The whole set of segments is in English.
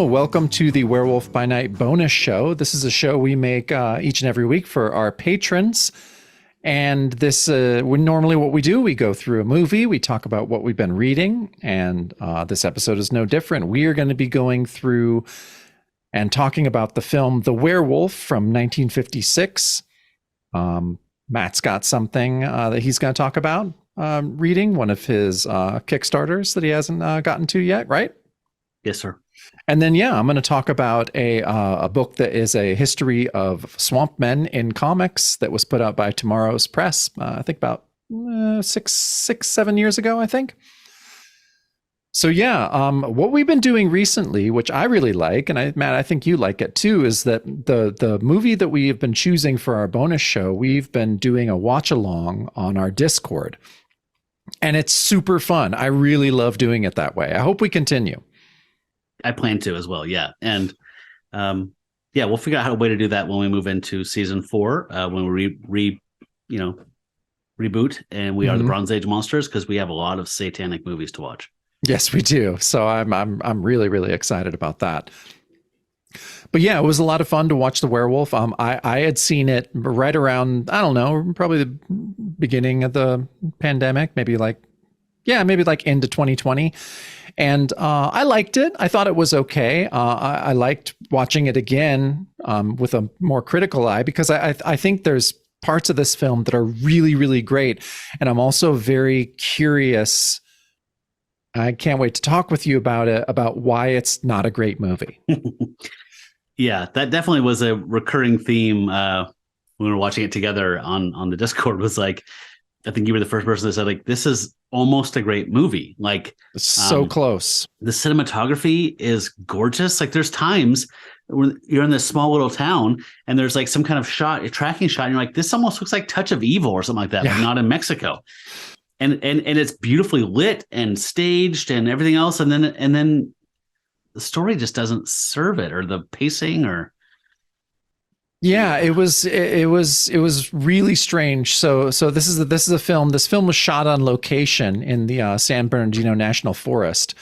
welcome to the Werewolf by Night bonus show. This is a show we make each and every week for our patrons. And this, normally what we do, we go through a movie, we talk about what we've been reading, and this episode is no different. We are going to be going through and talking about the film The Werewolf from 1956. Matt's got something that he's going to talk about reading, one of his Kickstarters that he hasn't gotten to yet, right? Yes, sir. And then, I'm going to talk about a book that is a history of Swampmen in comics that was put out by Tomorrow's Press, I think about 7 years ago, I think. So, what we've been doing recently, which I really like, and Matt, I think you like it too, is that the movie that we have been choosing for our bonus show, we've been doing a watch along on our Discord. And it's super fun. I really love doing it that way. I hope we continue. I plan to as well. Yeah. And we'll figure out how a way to do that when we move into season 4, when we reboot and we are the Bronze Age monsters, because we have a lot of satanic movies to watch. Yes, we do. So I'm really, really excited about that. But yeah, it was a lot of fun to watch The Werewolf. I had seen it right around, I don't know, probably the beginning of the pandemic, maybe like into 2020. And I liked it. I thought it was okay. I liked watching it again with a more critical eye, because I think there's parts of this film that are really, really great. And I'm also very curious. I can't wait to talk with you about it, about why it's not a great movie. Yeah, that definitely was a recurring theme when we were watching it together on the Discord. Was like, I think you were the first person that said, like, this is almost a great movie. Like, it's so close. The cinematography is gorgeous. Like, there's times when you're in this small little town and there's like some kind of shot, a tracking shot, and you're like, this almost looks like Touch of Evil or something like that, but not in Mexico. And it's beautifully lit and staged and everything else. And then the story just doesn't serve it, or the pacing, or. Yeah, it was really strange. So this is a film. This film was shot on location in the San Bernardino National Forest,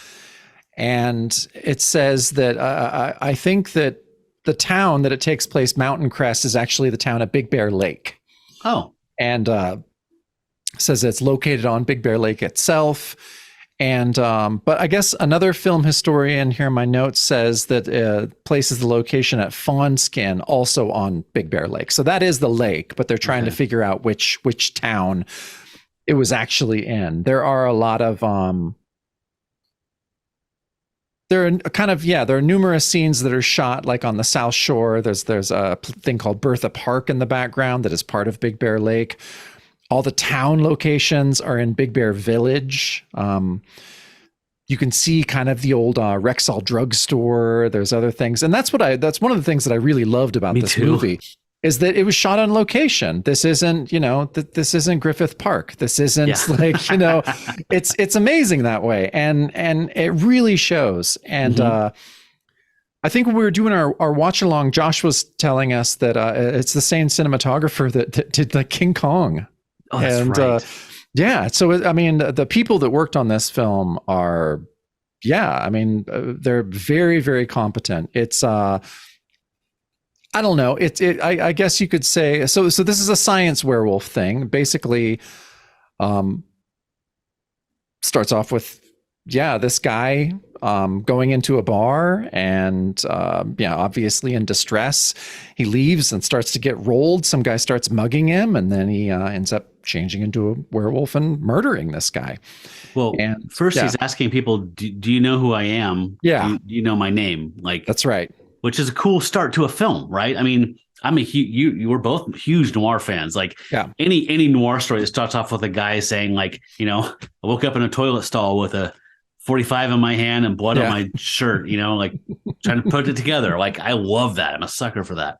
and it says that I think that the town that it takes place, Mountain Crest, is actually the town of Big Bear Lake. Oh, and says it's located on Big Bear Lake itself. And but I guess another film historian here in my notes says that places the location at Fawnskin, also on Big Bear Lake. So that is the lake, but they're trying to figure out which town it was actually in. There are a lot of there are numerous scenes that are shot like on the South Shore. There's a thing called Bertha Park in the background that is part of Big Bear Lake. All the town locations are in Big Bear Village. You can see kind of the old Rexall drugstore. There's other things. And that's one of the things that I really loved about this movie, is that it was shot on location. This isn't, this isn't Griffith Park. This isn't it's amazing that way. And it really shows. And I think when we were doing our watch along, Josh was telling us that it's the same cinematographer that did like King Kong. Oh, that's right. So, I mean, the people that worked on this film are, they're very, very competent. It's, I don't know. I guess you could say, so this is a science werewolf thing. Basically, starts off with, this guy going into a bar and, obviously in distress. He leaves and starts to get rolled. Some guy starts mugging him, and then he ends up changing into a werewolf and murdering this guy. Well, and first he's asking people, do you know who I am? Yeah. Do you know my name? Like, that's right. Which is a cool start to a film, right? I mean, you were both huge noir fans. Like, any noir story that starts off with a guy saying, like, I woke up in a toilet stall with a 45 in my hand and blood on my shirt, like trying to put it together. Like, I love that. I'm a sucker for that.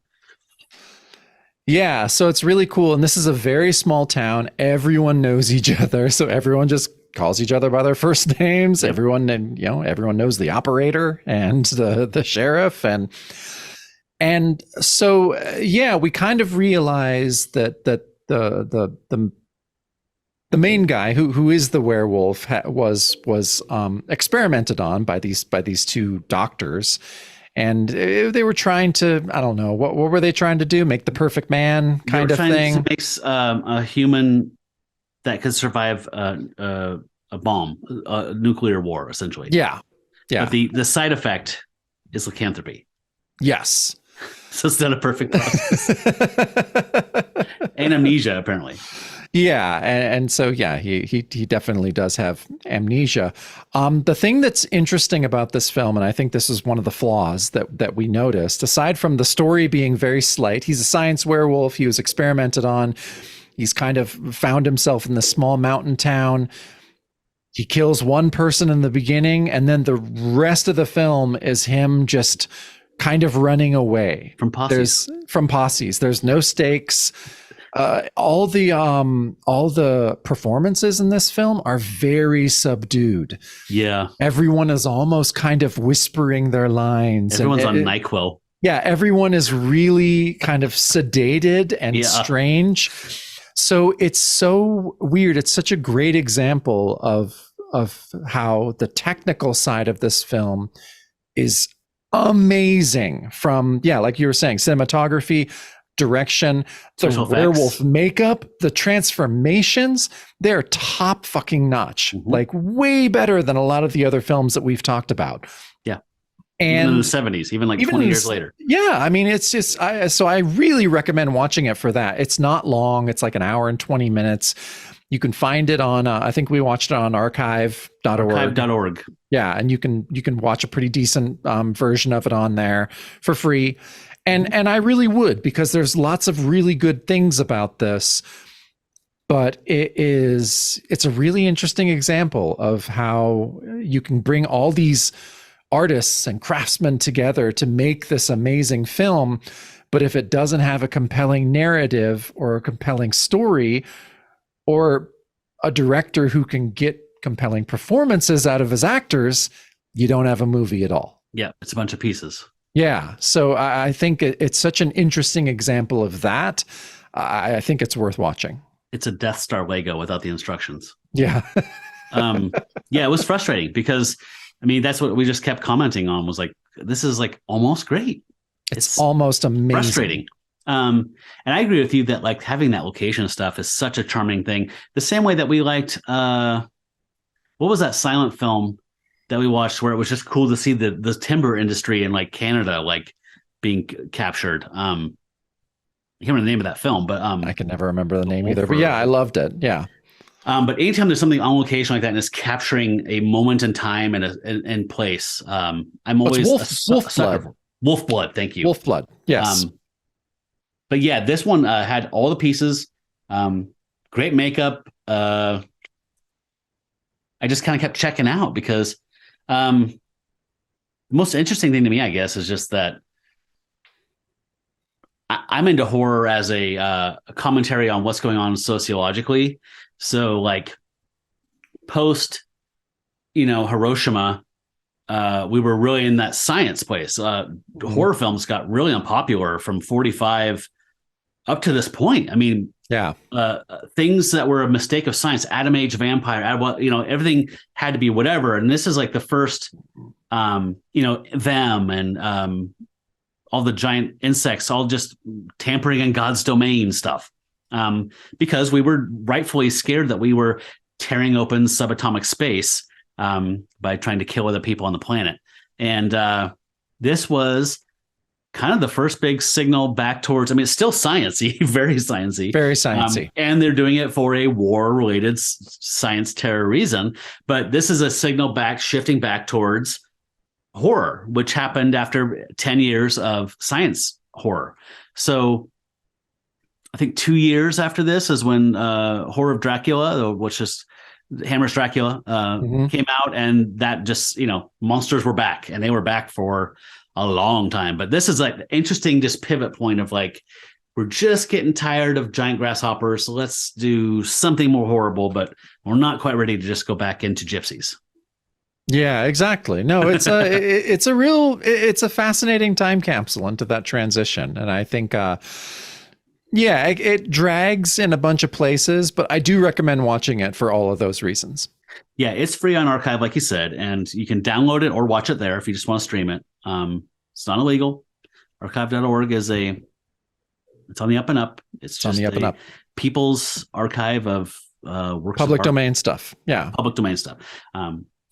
Yeah. So it's really cool. And this is a very small town. Everyone knows each other. So everyone just calls each other by their first names. Yep. Everyone knows the operator and the sheriff. And so, we kind of realize that the main guy who is the werewolf was experimented on by these two doctors, And they were trying to, I don't know, what were they trying to do? Make the perfect man kind of thing? To make a human that could survive a bomb, a nuclear war, essentially. Yeah. Yeah. But the side effect is lycanthropy. Yes. So it's not a perfect process. And amnesia, apparently. Yeah, and so yeah, he definitely does have amnesia. The thing that's interesting about this film, and I think this is one of the flaws that we noticed, aside from the story being very slight, he's a science werewolf. He was experimented on. He's kind of found himself in this small mountain town. He kills one person in the beginning, and then the rest of the film is him just kind of running away from posses. There's no stakes. All the performances in this film are very subdued. Yeah. Everyone is almost kind of whispering their lines. Everyone's on NyQuil. Yeah. Everyone is really kind of sedated and strange. So it's so weird. It's such a great example of how the technical side of this film is amazing, from, like you were saying, cinematography, direction, the werewolf makeup, the transformations, they're top fucking notch. Like way better than a lot of the other films that we've talked about. Yeah. And even in the 70s, even 20 years later. Yeah. I mean, it's just, so I really recommend watching it for that. It's not long. It's like an hour and 20 minutes. You can find it on, I think we watched it on archive.org. Archive.org. Yeah. And you can watch a pretty decent version of it on there for free. And I really would, because there's lots of really good things about this, but it's a really interesting example of how you can bring all these artists and craftsmen together to make this amazing film. But if it doesn't have a compelling narrative or a compelling story, or a director who can get compelling performances out of his actors, you don't have a movie at all. Yeah, it's a bunch of pieces. Yeah. So I think it's such an interesting example of that. I think it's worth watching. It's a Death Star Lego without the instructions. Yeah. Yeah, it was frustrating because, I mean, that's what we just kept commenting on, was like, this is like almost great. It's almost amazing. Frustrating. And I agree with you that like having that location stuff is such a charming thing. The same way that we liked, what was that silent film that we watched where it was just cool to see the timber industry in like Canada, like being captured. I can't remember the name of that film, but I can never remember the name either, but yeah, I loved it. Yeah. But anytime there's something on location like that and it's capturing a moment in time and place, I'm always Wolf Blood. Wolf Blood. Thank you. Wolf Blood. Yes. But yeah, this one had all the pieces, great makeup. I just kind of kept checking out because the most interesting thing to me, I guess, is just that I'm into horror as a commentary on what's going on sociologically. So like post, Hiroshima, we were really in that science place. Horror films got really unpopular from 45 up to this point. I mean, things that were a mistake of science, Atom Age vampire, everything had to be whatever. And this is like the first, them and all the giant insects, all just tampering in God's domain stuff. Because we were rightfully scared that we were tearing open subatomic space by trying to kill other people on the planet. And this was kind of the first big signal back towards, it's still sciencey, very sciencey. Very sciencey. And they're doing it for a war-related science terror reason. But this is a signal shifting back towards horror, which happened after 10 years of science horror. So I think 2 years after this is when Horror of Dracula, which is Hammer's Dracula, came out, and that just, monsters were back, and they were back for a long time. But this is like interesting, just pivot point of like, we're just getting tired of giant grasshoppers, so let's do something more horrible, but we're not quite ready to just go back into gypsies. Yeah, exactly. No, it's it's a fascinating time capsule into that transition. And I think, it drags in a bunch of places, but I do recommend watching it for all of those reasons. Yeah, it's free on Archive, like you said, and you can download it or watch it there if you just want to stream it. It's not illegal. Archive.org is it's on the up and up. It's on just the up and up. people's archive of works Public of art, domain stuff. Yeah. public domain stuff.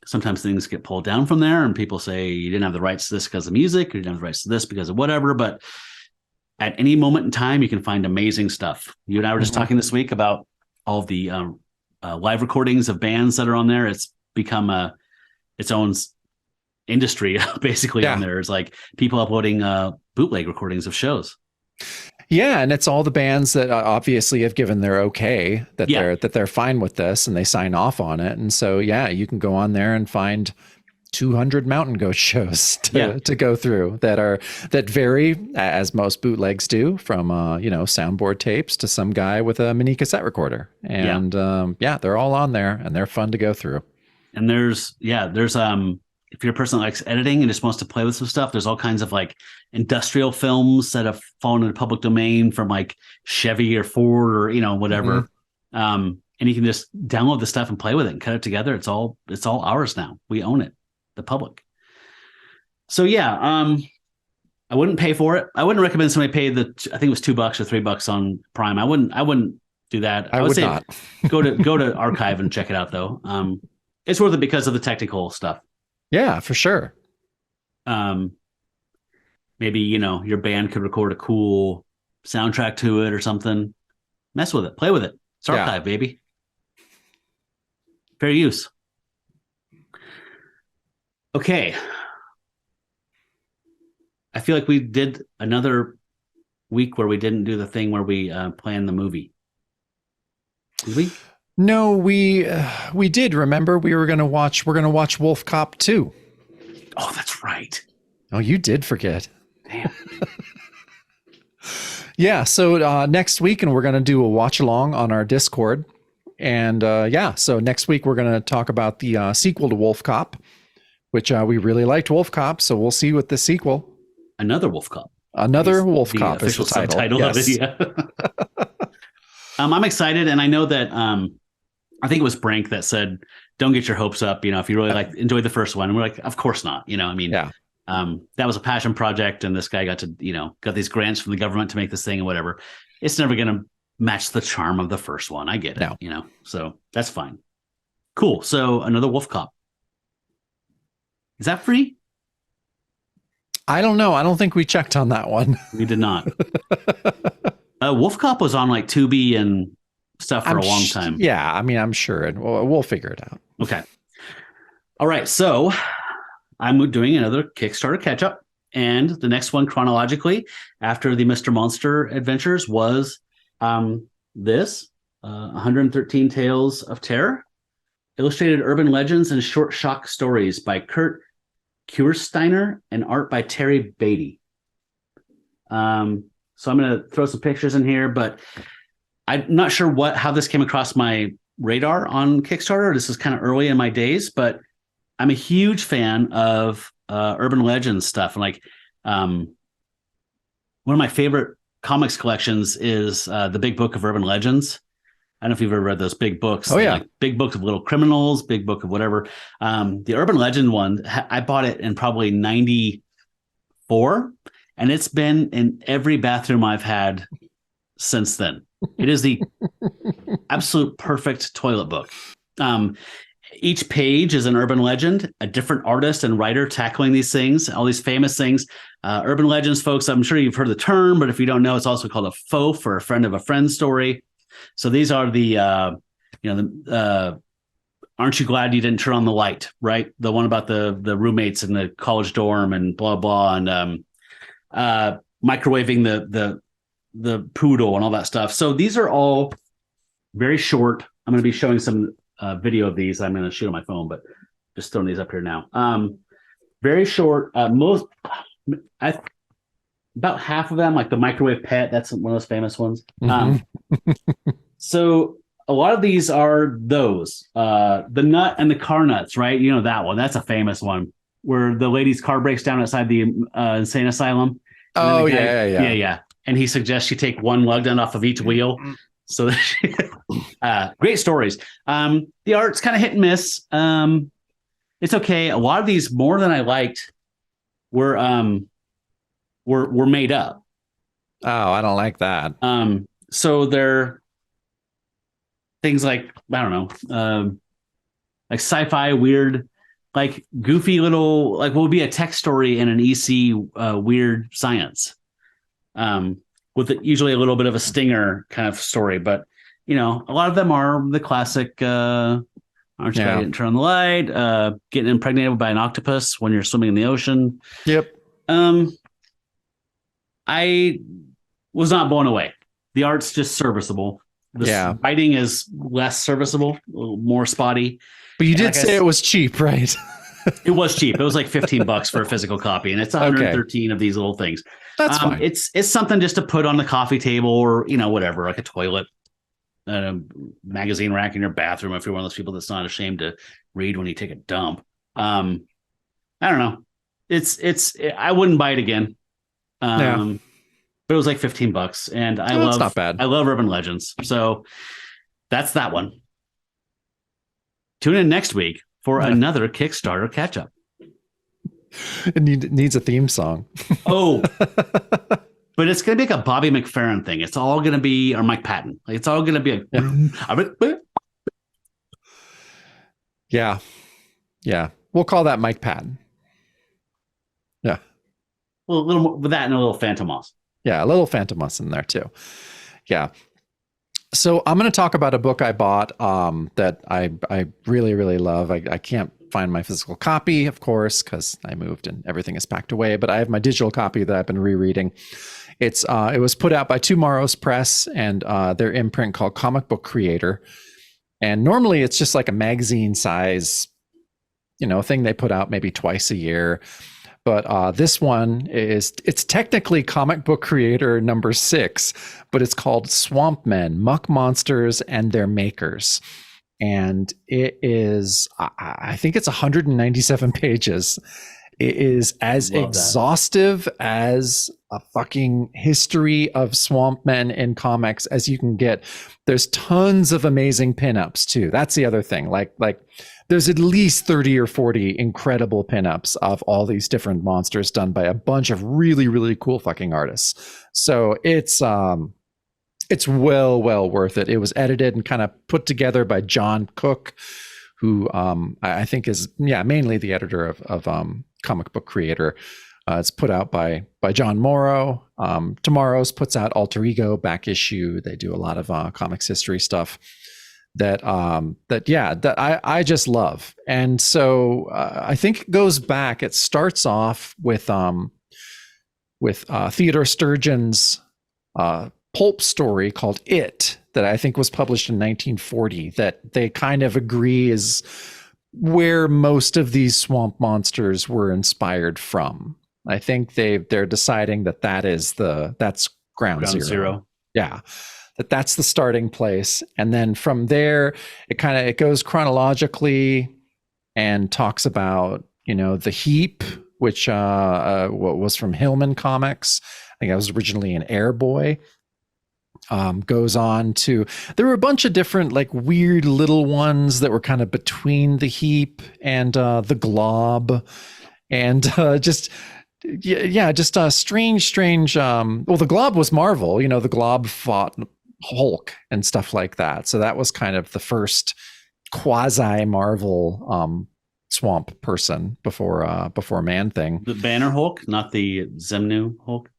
Sometimes things get pulled down from there, and people say you didn't have the rights to this because of music, or you didn't have the rights to this because of whatever. But at any moment in time, you can find amazing stuff. You and I were just talking this week about all of the live recordings of bands that are on there. It's become its own industry basically on there. It's like people uploading bootleg recordings of shows. Yeah, and it's all the bands that obviously have given their okay that they're fine with this and they sign off on it. And so you can go on there and find 200 Mountain Goat shows to go through that vary, as most bootlegs do, from soundboard tapes to some guy with a mini cassette recorder. And they're all on there and they're fun to go through. And there's if you're a person that likes editing and just wants to play with some stuff, there's all kinds of like industrial films that have fallen into public domain from like Chevy or Ford or whatever. And you can just download the stuff and play with it and cut it together. It's all ours now. We own it, the public. So I wouldn't pay for it. I wouldn't recommend somebody pay I think it was $2 or $3 on Prime. I wouldn't do that. I would say not. go to Archive and check it out though. It's worth it because of the technical stuff. Yeah, for sure. Maybe, your band could record a cool soundtrack to it or something. Mess with it. Play with it. It's Archive, baby. Fair use. Okay. I feel like we did another week where we didn't do the thing where we planned the movie. Did we? No, we did. Remember, we're going to watch Wolf Cop 2. Oh, that's right. Oh, you did forget. Damn. So next week, and we're going to do a watch along on our Discord. And so next week we're going to talk about the sequel to Wolf Cop, which we really liked Wolf Cop. So we'll see with the sequel. Another Wolf Cop. Wolf Cop is the title. Of it, yeah. I'm excited, and I know that I think it was Brank that said, "Don't get your hopes up. If you really enjoyed the first one." And we're like, "Of course not." That was a passion project, and this guy got to got these grants from the government to make this thing and whatever. It's never going to match the charm of the first one. I get it. No. So that's fine. Cool. So another Wolf Cop. Is that free? I don't know. I don't think we checked on that one. We did not. Wolf Cop was on like Tubi and stuff for a long time. I'm sure, and we'll figure it out. Okay. All right. So I'm doing another Kickstarter catch up, and the next one chronologically after the Mr. Monster adventures was this 113 Tales of Terror, illustrated urban legends and short shock stories by Kurt Kuersteiner and art by Terry Beatty. So I'm going to throw some pictures in here, but I'm not sure how this came across my radar on Kickstarter. This is kind of early in my days, but I'm a huge fan of urban legends stuff. And one of my favorite comics collections is the Big Book of Urban Legends. I don't know if you've ever read those big books. Oh, yeah. Big Book of Little Criminals, Big Book of whatever. The Urban Legend one, I bought it in probably 94, and it's been in every bathroom I've had since then. It is the absolute perfect toilet book. Each page is an urban legend, a different artist and writer tackling these things, all these famous things. Urban legends, folks, I'm sure you've heard the term, but if you don't know, it's also called a faux or a friend of a friend story. So these are the, aren't you glad you didn't turn on the light, right? The one about the roommates in the college dorm and blah, blah, and microwaving the poodle and all that stuff. So these are all very short. I'm going to be showing some video of these. I'm going to shoot on my phone, but just throwing these up here now. Very short. About half of them, like the microwave pet, that's one of those famous ones. So a lot of these are those. The Nut and the Car Nuts, right? You know that one. That's a famous one where the lady's car breaks down outside the insane asylum. Oh, yeah. And he suggests she take one lug nut off of each wheel. So great stories. The art's kind of hit and miss. It's okay. A lot of these, more than I liked, were were made up. Oh, I don't like that. So they're things like, I don't know, like sci-fi, weird, like goofy little, like what would be a tech story in an EC weird science, with usually a little bit of a stinger kind of story. But, you know, a lot of them are the classic, aren't you glad you didn't turn on the light, getting impregnated by an octopus when you're swimming in the ocean. Yep. I was not blown away. The art's just serviceable. The writing is less serviceable, a little more spotty. But you did say it was cheap, right? It was cheap. It was like $15 for a physical copy, and it's 113 of these little things. That's fine. It's something just to put on the coffee table, or, you know, whatever, like a toilet, a magazine rack in your bathroom if you're one of those people that's not ashamed to read when you take a dump. I don't know. I wouldn't buy it again. But it was like $15, and That's not bad. I love Urban Legends, so that's that one. Tune in next week for another Kickstarter catch up. It needs a theme song. Oh, but it's going to be like a Bobby McFerrin thing. It's all going to be, or Mike Patton. Like, it's all going to be yeah. We'll call that Mike Patton. Yeah. Well, a little more with that and a little Phantomos. Yeah, a little Phantomos in there too. Yeah. So I'm going to talk about a book I bought that I really, really love. I can't find my physical copy, of course, because I moved and everything is packed away. But I have my digital copy that I've been rereading. It was put out by Tomorrow's Press and their imprint called Comic Book Creator. And normally it's just like a magazine size, you know, thing they put out maybe twice a year. But this one it's technically Comic Book Creator number 6, but it's called Swampmen, Muck Monsters and Their Makers. And it is, I think it's 197 pages. It is as exhaustive as a fucking history of Swampmen in comics as you can get. There's tons of amazing pinups too. That's the other thing. Like there's at least 30 or 40 incredible pinups of all these different monsters done by a bunch of really, really cool fucking artists. So it's well worth it. It was edited and kind of put together by John Cook, who I think is mainly the editor of Comic Book Creator. It's put out by John Morrow. Tomorrow's puts out Alter Ego back issue. They do a lot of comics history stuff that I just love. And so I think it goes back. It starts off with Theodore Sturgeon's pulp story called It, that I think was published in 1940, that they kind of agree is where most of these swamp monsters were inspired from. I think they're deciding that's ground zero. Yeah. That's the starting place. And then from there, it goes chronologically and talks about, you know, the Heap, which what was from Hillman Comics. I think that was originally an Airboy. Goes on to, there were a bunch of different like weird little ones that were kind of between the Heap and the Glob, and just strange. Well, the Glob was Marvel. You know, the Glob fought Hulk and stuff like that. So that was kind of the first quasi Marvel swamp person before Man Thing. The Banner Hulk, not the Zemnu Hulk.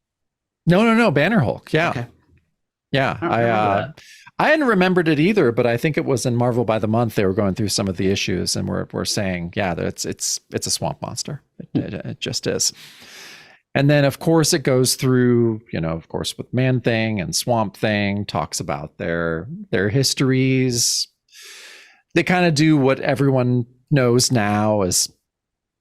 No, Banner Hulk. Yeah. Okay. Yeah, I hadn't remembered it either, but I think it was in Marvel by the Month. They were going through some of the issues and we're saying, that it's a swamp monster. It just is. And then, of course, it goes through, you know, of course, with Man Thing and Swamp Thing, talks about their histories. They kind of do what everyone knows now is,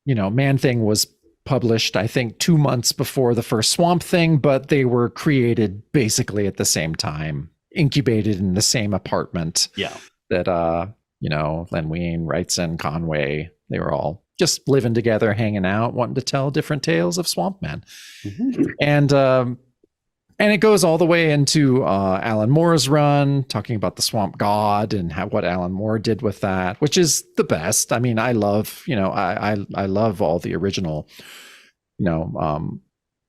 you know, Man Thing was published, I think, 2 months before the first Swamp Thing, but they were created basically at the same time, incubated in the same apartment. Yeah. That, you know, Len Wein, Wrightson, Conway, they were all just living together, hanging out, wanting to tell different tales of Swampmen. Mm-hmm. And it goes all the way into Alan Moore's run, talking about the Swamp God and what Alan Moore did with that, which is the best. I mean, I love, you know, I love all the original, you know,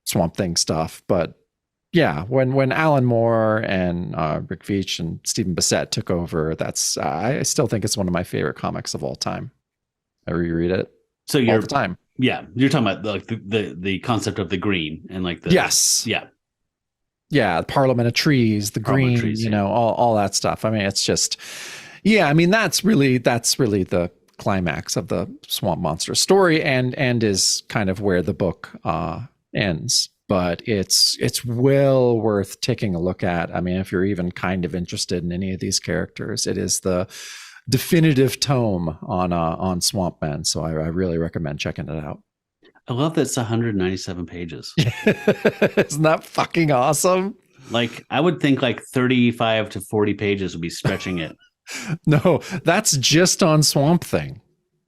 Swamp Thing stuff. But yeah, when Alan Moore and Rick Veitch and Stephen Bissett took over, that's I still think it's one of my favorite comics of all time. I reread it So all the time. Yeah, you're talking about the concept of the green and like the Yes. Yeah, Parliament of Trees, the Green, Trees, you know, all that stuff. I mean, it's just, yeah. I mean, that's really the climax of the Swamp Monster story, and is kind of where the book ends. But it's well worth taking a look at. I mean, if you're even kind of interested in any of these characters, it is the definitive tome on Swampmen. So I really recommend checking it out. I love that it's 197 pages. Isn't that fucking awesome? Like, I would think like 35 to 40 pages would be stretching it. No, that's just on Swamp Thing.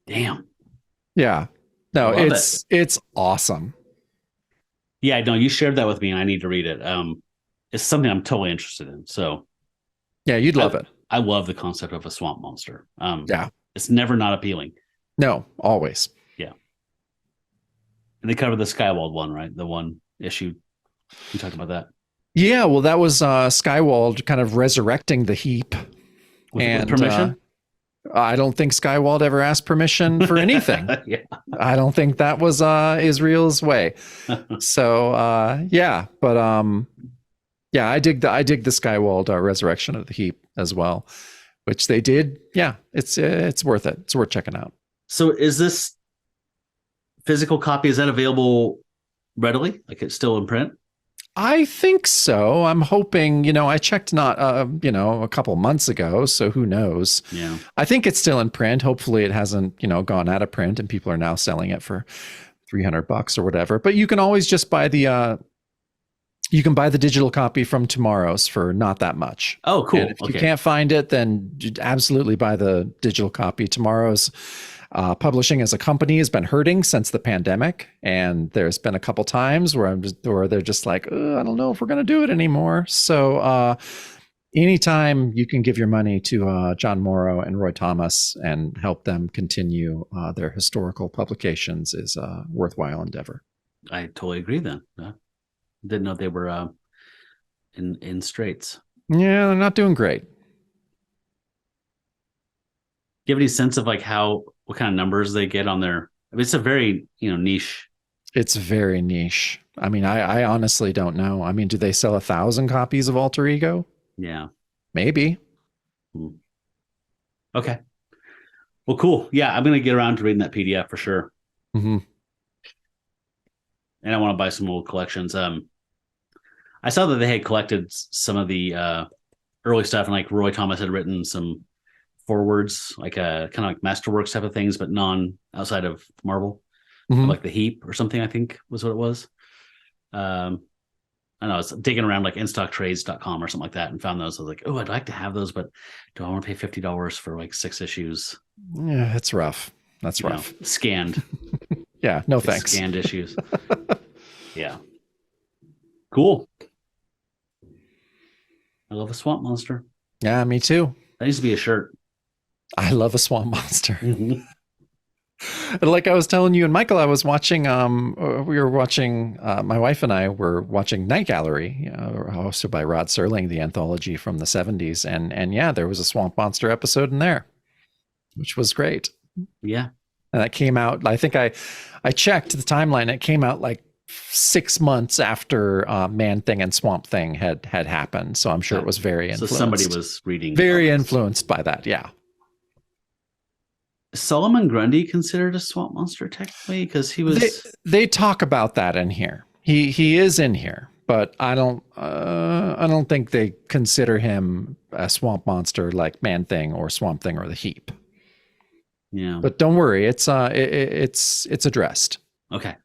Damn. Yeah. No, it's awesome. Yeah, no, you shared that with me and I need to read it. It's something I'm totally interested in. So yeah, you'd love it. I love the concept of a swamp monster. Yeah. It's never not appealing. No, always. Yeah. And they covered the Skywald one, right? The one issue. You talked about that. Yeah, well, that was Skywald kind of resurrecting the heap. With permission? I don't think Skywald ever asked permission for anything. Yeah. I don't think that was Israel's way. So yeah, but yeah, I dig the Skywald resurrection of the heap as well, which they did. Yeah, it's worth it. It's worth checking out. So is this physical copy, is that available readily? Like it's still in print? I think so. I'm hoping, you know, I checked not, you know, a couple months ago, so who knows? Yeah. I think it's still in print. Hopefully it hasn't, you know, gone out of print and people are now selling it for $300 or whatever. But you can always just buy the digital copy from Tomorrow's for not that much. Oh, cool. And if you can't find it, then you'd absolutely buy the digital copy. Tomorrow's publishing as a company has been hurting since the pandemic, and there's been a couple times where they're just like, I don't know if we're going to do it anymore. So anytime you can give your money to John Morrow and Roy Thomas and help them continue their historical publications is a worthwhile endeavor. I totally agree. Then didn't know they were in straits. Yeah, they're not doing great. Do you have any sense of like what kind of numbers they get on their? I mean, it's a very niche. It's very niche. I mean, I honestly don't know. I mean, do they sell 1,000 copies of Alter Ego? Yeah, maybe. Okay. Well, cool. Yeah, I'm gonna get around to reading that PDF for sure. Mm-hmm. And I want to buy some old collections. I saw that they had collected some of the early stuff, and like Roy Thomas had written some forwards, like kind of like Masterworks type of things, but outside of Marvel, like the Heap or something, I think was what it was. I don't know, I was digging around like instocktrades.com or something like that and found those. I was like, oh, I'd like to have those, but do I want to pay $50 for like 6 issues? Yeah, it's rough. That's rough. Scanned. Yeah, no thanks. Scanned issues. Yeah. Cool. I love a swamp monster. Yeah, me too. That needs to be a shirt. I love a swamp monster. Mm-hmm. Like I was telling you and Michael, I was watching, we were watching, my wife and I were watching Night Gallery, hosted by Rod Serling, the anthology from the 70s. And yeah, there was a swamp monster episode in there, which was great. Yeah. And that came out, I think I checked the timeline. It came out like 6 months after Man Thing and Swamp Thing had happened. So I'm sure it was very influenced. So somebody was reading. Very influenced by that. Yeah. Is Solomon Grundy considered a swamp monster technically? Because he was. They talk about that in here. He is in here, but I don't think they consider him a swamp monster like Man Thing or Swamp Thing or the Heap. Yeah. But don't worry, it's addressed. Okay.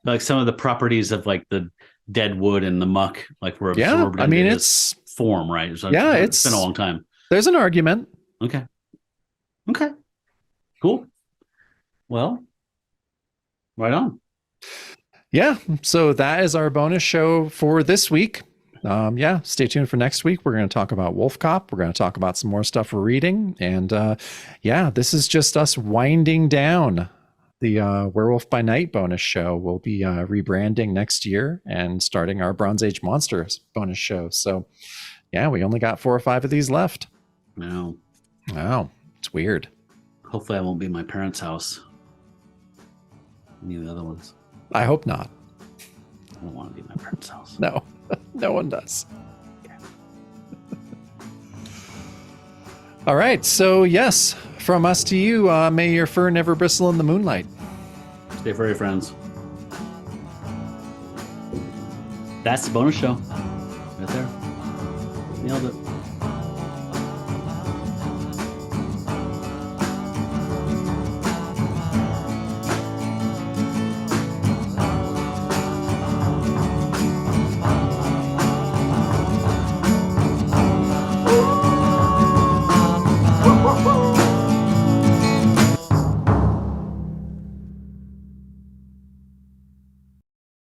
Like some of the properties of like the dead wood and the muck, like were absorbed. I mean, it's form, right? So yeah, it's been a long time. There's an argument. Okay. Cool. Well, right on. Yeah. So that is our bonus show for this week. Yeah, stay tuned for next week. We're going to talk about Wolf Cop. We're going to talk about some more stuff we're reading. And yeah, this is just us winding down The Werewolf by Night bonus show will be rebranding next year and starting our Bronze Age Monsters bonus show. So, yeah, we only got 4 or 5 of these left. No. Wow, it's weird. Hopefully, I won't be in my parents' house. Any of the other ones. I hope not. I don't want to be in my parents' house. No, no one does. Okay. All right, so yes, from us to you, may your fur never bristle in the moonlight. Stay furry, friends. That's the bonus show. Right there. Nailed it.